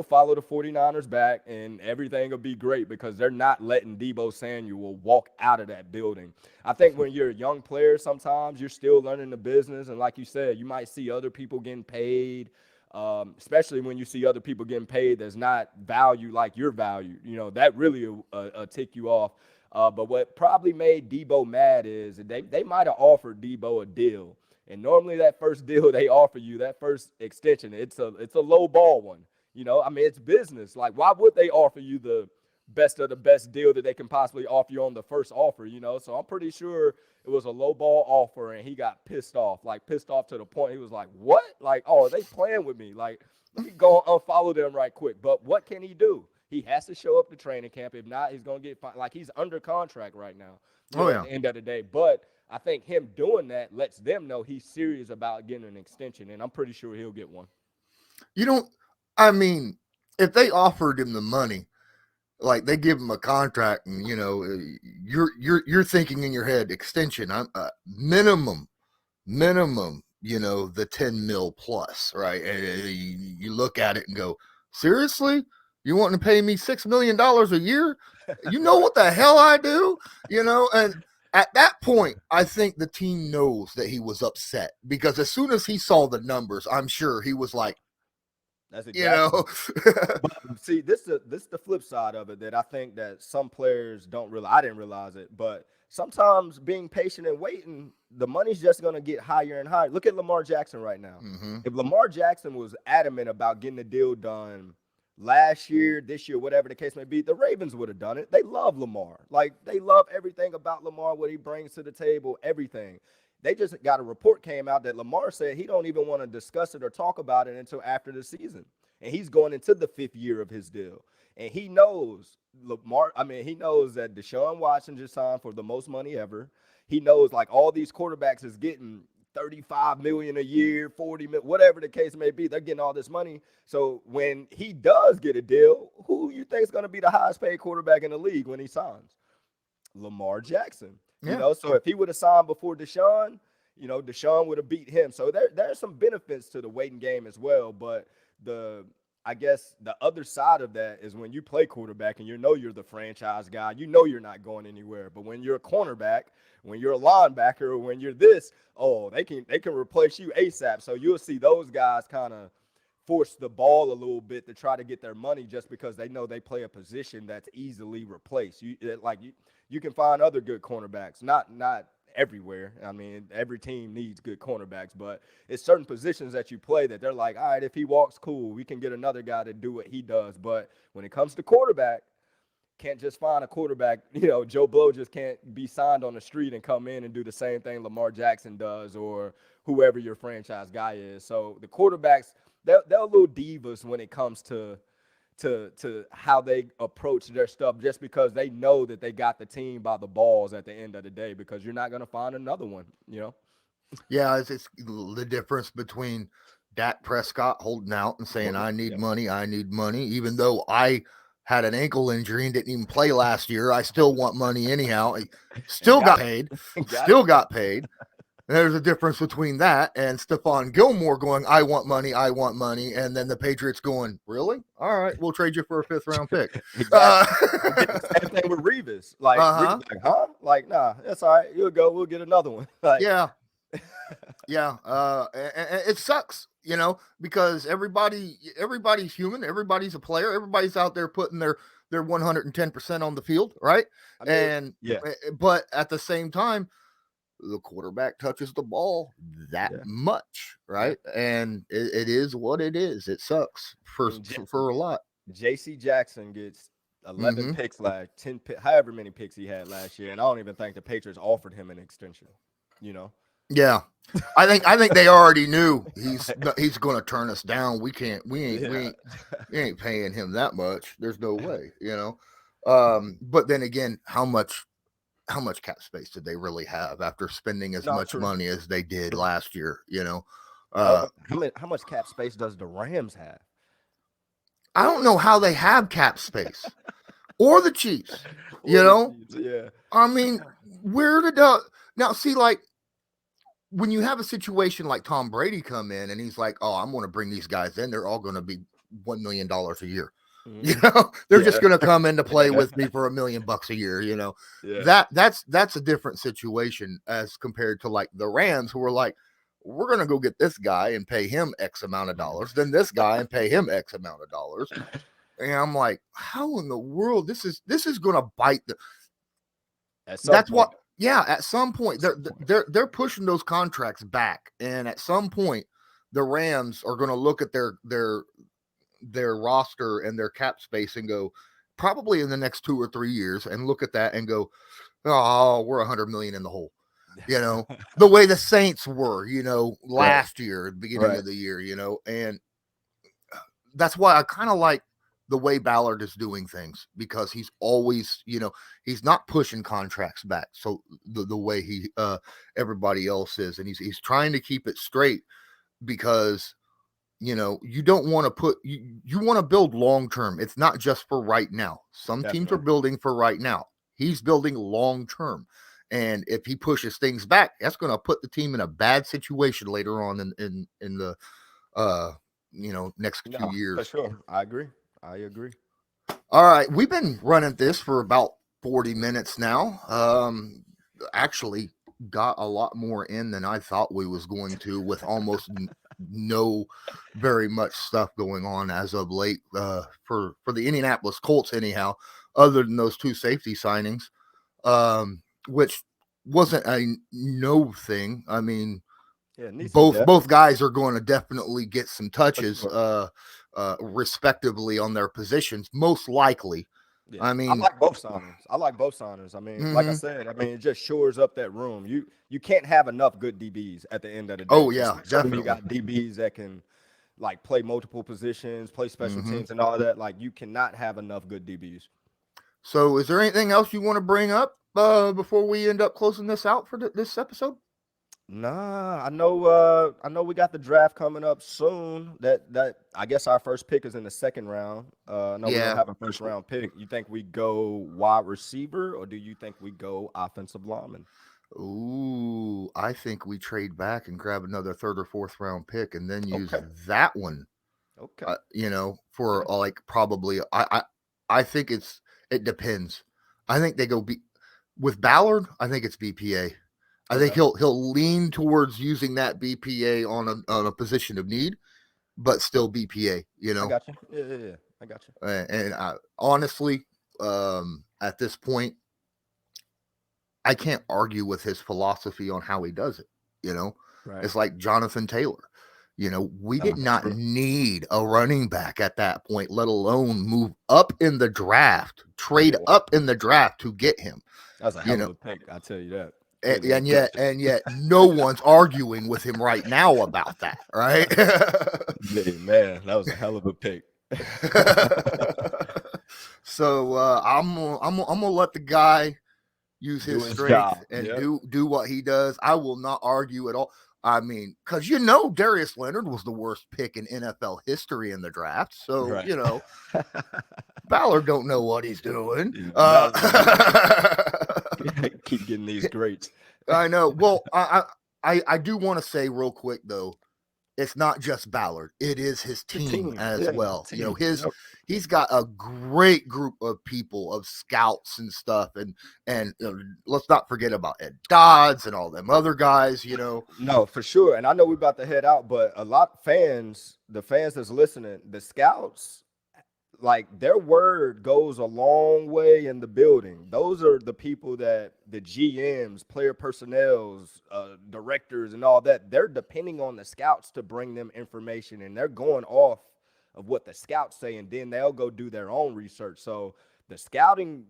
follow the 49ers back and everything will be great, because they're not letting Deebo Samuel walk out of that building. I think when you're a young player, sometimes you're still learning the business. And like you said, you might see other people getting paid, especially when you see other people getting paid that's not value like your value. That really will tick you off. But what probably made Deebo mad is they might have offered Deebo a deal. And normally that first deal they offer you, that first extension, it's a low ball one. It's business. Like, why would they offer you the best of the best deal that they can possibly offer you on the first offer? So I'm pretty sure it was a low ball offer, and he got pissed off to the point he was like, what? Like, oh, are they playing with me? Like, let me go unfollow them right quick. But what can he do? He has to show up to training camp. If not, he's going to get fined. Like, he's under contract right now at the end of the day. But I think him doing that lets them know he's serious about getting an extension, and I'm pretty sure he'll get one. If they offered him the money, like they give him a contract, and you're thinking in your head extension, minimum, the 10 mil plus, right? And you look at it and go, seriously, you want to pay me $6 million a year? You know what the hell I do, and At that point, I think the team knows that he was upset because as soon as he saw the numbers, I'm sure he was like, That's exactly. But see, this is the flip side of it that I think that some players don't realize. I didn't realize it, but sometimes being patient and waiting, the money's just going to get higher and higher. Look at Lamar Jackson right now. Mm-hmm. If Lamar Jackson was adamant about getting the deal done last year, this year, whatever the case may be, the Ravens would have done it. They love Lamar. Like, they love everything about Lamar, what he brings to the table, everything. They just got a report came out that Lamar said he don't even want to discuss it or talk about it until after the season. And he's going into the 5th year of his deal. And he knows he knows that Deshaun Watson just signed for the most money ever. He knows like all these quarterbacks is getting 35 million a year, 40 million, whatever the case may be. They're getting all this money. So when he does get a deal, who you think is going to be the highest paid quarterback in the league when he signs? Lamar Jackson. Yeah. So if he would have signed before Deshaun, Deshaun would have beat him. So there's some benefits to the waiting game as well. But I guess the other side of that is when you play quarterback and you're the franchise guy, you're not going anywhere. But when you're a cornerback, when you're a linebacker, when you're this, they can replace you ASAP. So you'll see those guys kind of force the ball a little bit to try to get their money just because they know they play a position that's easily replaced. You can find other good cornerbacks, not everywhere. I mean, every team needs good cornerbacks, but it's certain positions that you play that they're like, all right, if he walks, cool, we can get another guy to do what he does. But when it comes to quarterback, can't just find a quarterback. Joe Blow just can't be signed on the street and come in and do the same thing Lamar Jackson does or whoever your franchise guy is. So the quarterbacks, they're a little divas when it comes to how they approach their stuff just because they know that they got the team by the balls at the end of the day because you're not going to find another one, Yeah, it's the difference between Dak Prescott holding out and saying, I need money, even though I had an ankle injury and didn't even play last year. I still want money anyhow. I still got paid. Got paid. There's a difference between that and Stephon Gilmore going, I want money, and then the Patriots going, really? All right, we'll trade you for a 5th round pick. Same thing with Revis. Revis like, huh? Like, nah, that's all right. You'll go. We'll get another one. Yeah. And it sucks, because everybody's human. Everybody's a player. Everybody's out there putting their 110% on the field, right? But at the same time, the quarterback touches the ball that much, right? And it is what it is. It sucks for a lot. J.C. Jackson gets 11 picks 10 however many picks he had last year, and I don't even think the Patriots offered him an extension. Yeah, I think they already knew he's going to turn us down. We ain't paying him that much. There's no way, But then again, how much cap space did they really have after spending as much money as they did last year? How much cap space does the Rams have? I don't know how they have cap space, or the Chiefs. Yeah. I mean, where did now see like when you have a situation like Tom Brady come in and he's like, oh, I'm going to bring these guys in. They're all going to be $1 million a year. They're just going to come in to play with me for $1 million a year. That's a different situation as compared to like the Rams, who are like, we're going to go get this guy and pay him X amount of dollars, then this guy and pay him X amount of dollars. And I'm like, how in the world this is going to bite the. That's what. Yeah, at some point they're pushing those contracts back, and at some point the Rams are going to look at their roster and their cap space and go, probably in the next 2 or 3 years, and look at that and go, oh, we're $100 million in the hole. The way the Saints were, last year, beginning of the year, and that's why I kind of like the way Ballard is doing things, because he's always, he's not pushing contracts back. So the way he, everybody else is, and he's trying to keep it straight because, you don't want to put, you want to build long-term. It's not just for right now. Some teams are building for right now. He's building long-term. And if he pushes things back, that's going to put the team in a bad situation later on in the, next few years. For sure. I agree. All right. We've been running this for about 40 minutes now. actually got a lot more in than I thought we was going to, with almost no very much stuff going on as of late for the Indianapolis Colts anyhow, other than those two safety signings, which wasn't a no thing. I mean, Yeah, need some depth both guys are going to definitely get some for touches sure. respectively on their positions, most likely. Yeah, I I mean, like both signings. I like both signings. I mean, like I mhm. said, I mean, it just shores up that room. You can't have enough good DBs at the end of the Oh day, yeah, especially when you definitely. got DBs that can like play multiple positions, play special Hmm. teams, and all that. Like you cannot have enough good DBs. So, is there anything else you want to bring up before we end up closing this out for this episode? Nah, I know we got the draft coming up soon. That I guess our first pick is in the second round. I know we don't Yeah. have a first round pick. You think we go wide receiver, or do you think we go offensive lineman? Ooh, I think we trade back and grab another third or fourth round pick, and then use Okay, that one. okay, For yeah, like probably I think it depends. I think they go with Ballard. I think it's BPA. I think okay. he'll lean towards using that BPA on a position of need, but still BPA. I got you. Yeah, yeah, yeah. I got you. And honestly, at this point, I can't argue with his philosophy on how he does it. You know, Right. it's like Jonathan Taylor. We did not True. need a running back at that point, let alone move up in the draft, trade Yeah, up in the draft to get him. that's a You hell of know, a pick. I tell you that. and, Couldn't even and yet question. and yet no one's arguing with him right now about that, right? Hey, man, that was a hell of a pick. So I'm gonna let the guy use Do his his strength job. and Yep. do what he does. I will not argue at all. I mean, because Darius Leonard was the worst pick in NFL history in the draft. So Right. Ballard don't know what he's doing. Yeah, Ballard keep getting these greats. I know. Well, I do want to say real quick though, it's not just Ballard; it is his The team team. as Yeah, the well. team. Yep. He's got a great group of people, of scouts and stuff, and let's not forget about Ed Dodds and all them other guys. No, for sure. And I know we're about to head out, but a lot the fans that's listening, the scouts, like their word goes a long way in the building. Those are the people that the GMs, player personnels, directors, and all that, they're depending on the scouts to bring them information, and they're going off of what the scouts say, and then they'll go do their own research. So the scouting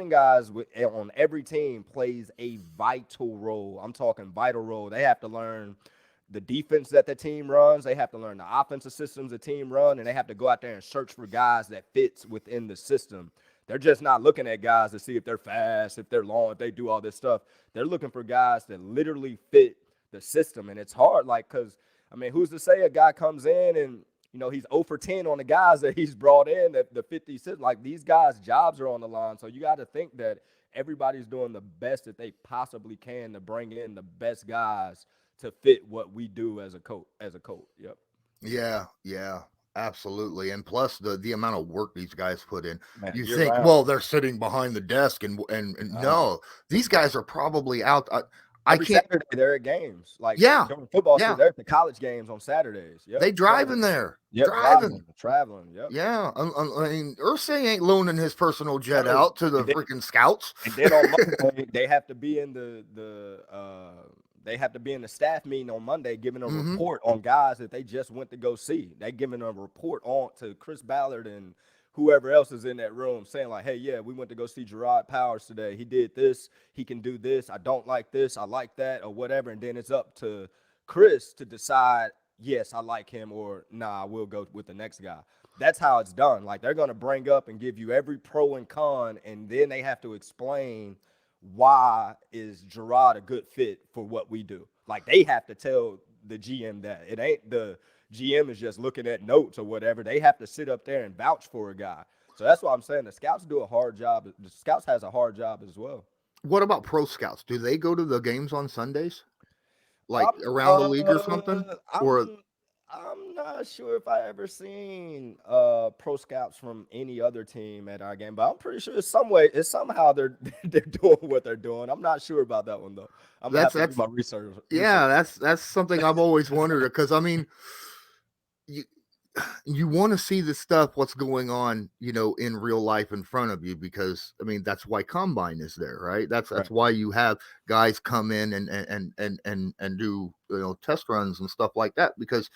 guys on every team plays a vital role. I'm talking vital role. They have to learn the defense that the team runs. They have to learn the offensive systems the team run, and they have to go out there and search for guys that fits within the system. They're just not looking at guys to see if they're fast, if they're long, if they do all this stuff. They're looking for guys that literally fit the system, and it's hard, like, because I mean, who's to say a guy comes in and he's 0 for 10 on the guys that he's brought in that the 50 system. Like these guys' jobs are on the line, so you got to think that everybody's doing the best that they possibly can to bring in the best guys to fit what we do as a coach. Yep. Yeah, absolutely. And plus the amount of work these guys put in. Man, You year think, round. well, they're sitting behind the desk and Uh-huh. no, these guys are probably out. I Every can't. Saturday they're at games. Like Yeah, during football season, yeah. they're at the college games on Saturdays. Yep. They driving Traveling. there, Yep. driving. Traveling. Yep. Yeah, I mean, Ursay ain't loaning his personal jet No. out to the And then freaking scouts. And then on Monday, they have to be in they have to be in the staff meeting on Monday, giving a Hmm. report on guys that they just went to go see. They giving a report on to Chris Ballard and whoever else is in that room, saying like, "Hey, yeah, we went to go see Jerraud Powers today. He did this. He can do this. I don't like this. I like that, or whatever." And then it's up to Chris to decide. Yes, I like him, or nah, we'll go with the next guy. That's how it's done. Like they're gonna bring up and give you every pro and con, and then they have to explain why is Jerraud a good fit for what we do. Like they have to tell the GM that it ain't the GM is just looking at notes or whatever. They have to sit up there and vouch for a guy. So that's why I'm saying the scouts do a hard job. The scouts has a hard job as well. What about pro scouts? Do they go to the games on Sundays, like I'm around the league or something? Or I'm I'm not sure if I ever seen pro scouts from any other team at our game, but I'm pretty sure it's somehow they're they're doing what they're doing. I'm not sure about that one though. I'm gonna have to do That's my research. yeah, that's something I've always wondered, because I mean, you you want to see the stuff what's going on, in real life in front of you, because I mean that's why combine is there, right? That's Right. why you have guys come in and do, test runs and stuff like that, because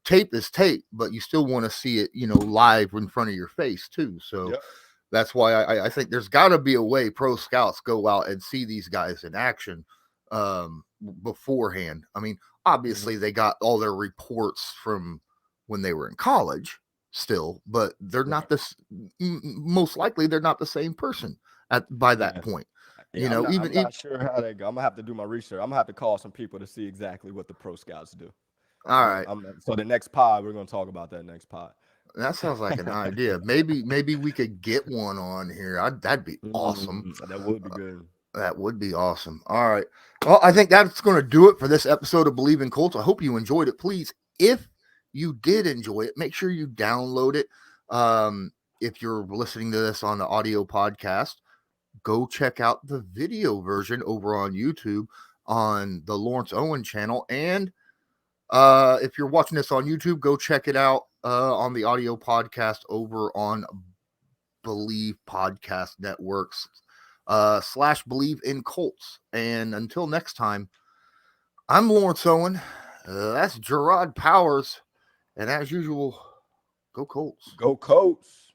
tape is tape, but you still want to see it, live in front of your face too. So Yep. that's why I think there's got to be a way pro scouts go out and see these guys in action beforehand. I mean, Mhm. obviously they got all their reports from when they were in college still, but they're Right. not this. Most likely, they're not the same person at by that Yeah. point. Yeah. I'm Even not sure how they go. I'm gonna have to do my research. I'm gonna have to call some people to see exactly what the pro scouts do. all right. So the next pod we're gonna talk about that next pod. That sounds like an idea. Maybe we could get one on here. That'd be awesome. That would be good. That would be awesome. All right. Well, I think that's going to do it for this episode of Bleav in Colts. I hope you enjoyed it. Please, if you did enjoy it, make sure you download it. If you're listening to this on the audio podcast, go check out the video version over on YouTube on the Lawrence Owen channel. And if you're watching this on YouTube, go check it out on the audio podcast over on Bleav Podcast Networks / Bleav in Colts. And until next time, I'm Lawrence Owen. That's Jerraud Powers. And as usual, go Colts. Go Colts.